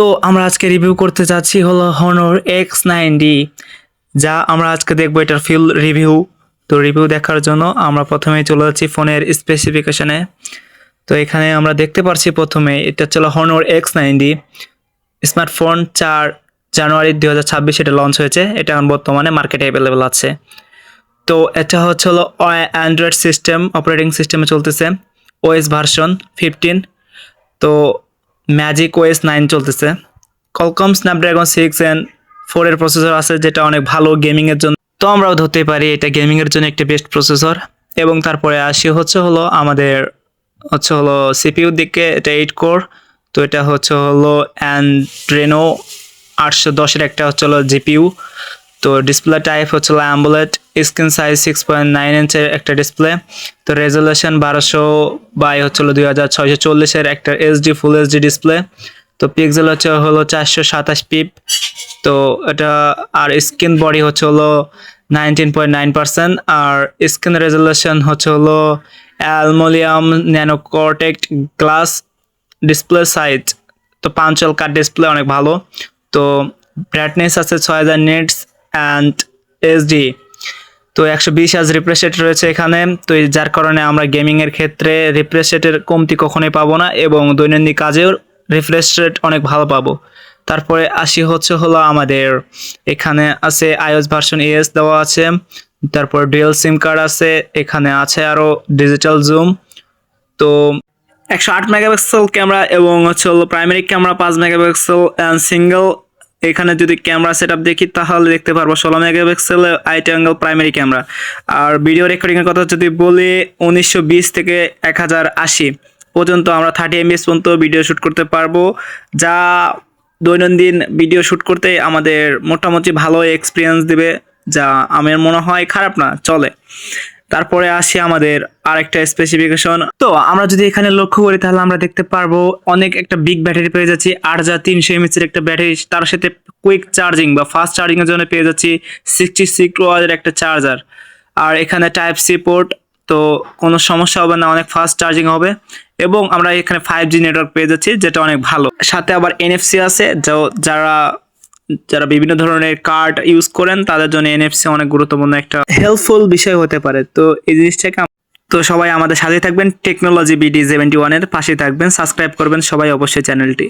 তো আমরা আজকে রিভিউ করতে যাচ্ছি হলো Honor X9D, যা আমরা আজকে দেখবো এটার ফুল রিভিউ। তো রিভিউ দেখার জন্য আমরা প্রথমেই চলে যাচ্ছি ফোনের স্পেসিফিকেশনে। তো এখানে আমরা দেখতে পারছি প্রথমে এটা হচ্ছে Honor X9D স্মার্টফোন 4 জানুয়ারি 2026 এটা লঞ্চ হয়েছে। এটা এখন বর্তমানে মার্কেটে অ্যাভেলেবেল আছে। তো এটা হচ্ছে হলো অ্যান্ড্রয়েড সিস্টেম অপারেটিং সিস্টেমে চলতেছে, ওএস ভার্সন 15। তো ম্যাজিক ওএস 9 চলতেছে। কলকম স্ন্যাপড্রাগন 6 এর প্রসেসর আছে, যেটা অনেক ভালো গেমিংয়ের জন্য। তো আমরাও ধরতে পারি এটা গেমিংয়ের জন্য একটা বেস্ট প্রসেসর। এবং তারপরে আসি আমাদের সিপিইউর দিকে, এটা 8 কোর। তো এটা হচ্ছে হলো অ্যান্ড্রেনো 810 একটা জিপিইউ। তো ডিসপ্লে টাইপ হচ্ছে অ্যামোলেড, স্ক্রিন সাইজ 6.9 ইঞ্চের একটা ডিসপ্লে। তো রেজলিউশন 1200 বাই 2640 একটা ফুল এইচডি ডিসপ্লে। তো পিক্সেল হলো 427 পিপ। তো এটা আর স্ক্রিন বডি 19.9%, আর স্ক্রিন রেজলিউশন অ্যালুমিনিয়াম ন্যানো কর্টেক্ট গ্লাস ডিসপ্লে সাইজ। তো পাঞ্চুয়াল কাট ডিসপ্লে অনেক ভালো। তো ব্রাইটনেস আছে 6000 নিটস অ্যান্ড এইচডি। তো 120 হার্জ রিফ্রেশ রেট রয়েছে এখানে। তো যার কারণে আমরা গেমিং এর ক্ষেত্রে রিফ্রেশ রেটের কমতি কখনোই পাবো না, এবং দৈনন্দিন কাজেও রিফ্রেশ রেট অনেক ভালো পাবো। তারপরে আসি আমাদের এখানে আছে iOS ভার্সন ES দেওয়া আছে। তারপর ডুয়াল সিম কার্ড আছে, এখানে আছে আরো ডিজিটাল জুম। তো 108 মেগাপিক্সেল ক্যামেরা, এবং primary camera 5 megapixel and single. এখানে যদি ক্যামেরা সেটআপ দেখি তাহলে দেখতে পারবো 16 megapixel wide angle primary camera. আর ভিডিও রেকর্ডিং এর কথা যদি বলি 1920 থেকে 1080 পর্যন্ত আমরা 30 এমবিএস পর্যন্ত ভিডিও শ্যুট করতে পারবো, যা দৈনন্দিন ভিডিও শ্যুট করতে আমাদের মোটামুটি ভালো এক্সপিরিয়েন্স দিবে, যা আমার মনে হয় খারাপ না, চলে। তারপরে আসি আমাদের আরেকটা স্পেসিফিকেশন। তো আমরা যদি এখানে লক্ষ্য করি তাহলে আমরা দেখতে পারবো অনেক একটা বিগ ব্যাটারি পেয়ে যাচ্ছি, 8300 mAh এর একটা ব্যাটারি। তার সাথে কুইক চার্জিং বা ফাস্ট চার্জিং এর জন্য পেয়ে যাচ্ছি 66 ওয়াটের একটা চার্জার। আর এখানে টাইপ সি পোর্ট, তো কোনো সমস্যা হবে না, অনেক ফাস্ট চার্জিং হবে। এবং আমরা এখানে 5G নেটওয়ার্ক পেয়ে যাচ্ছি, যেটা অনেক ভালো। সাথে আবার NFC আছে, যারা যারা বিভিন্ন ধরনের কার্ড ইউজ করেন তাদের জন্য NFC অনেক গুরুত্বপূর্ণ একটা হেল্পফুল বিষয় হতে পারে। তো এই জিনিসটাকে তো সবাই আমাদের সাথে থাকবেন, টেকনোলজি BD71 এর পাশে থাকবেন, সাবস্ক্রাইব করবেন সবাই অবশ্যই চ্যানেলটি।